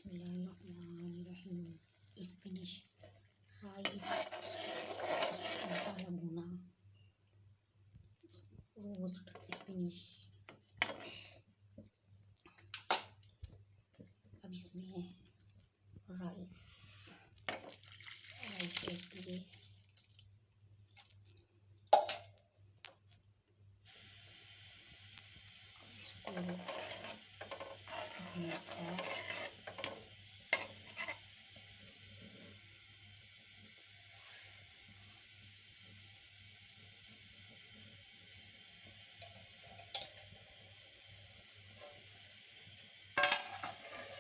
बिस्मिल्लाहिर्रहमानिर्रहीम। Spinach rice, मसाला भुना, roast spinach. अब इसमें राइस पेस्ट लिए इसको भूनकर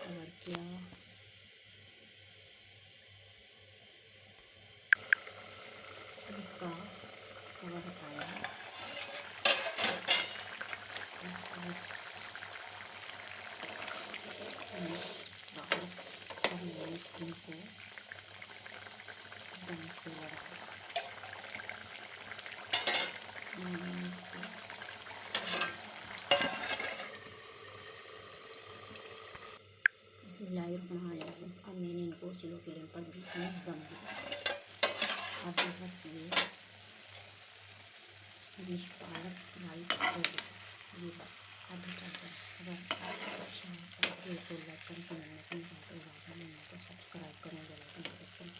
कवर किया। अब इसका कवर हटाया। राइस और मैंने इनको दम पे लगा। बिस्मिल्लाहिर्रहमानिर्रहीम। अब मैंने इनको स्लो फ्लेम पर 20 मिनट दम दिया। अब बस ये फिनिश पालक राइस रेडी। ये बस अभी तक अच्छा तो लाइक करें, कमेंट करें, सब्सक्राइब करें, बेल आइकन प्रेस करें।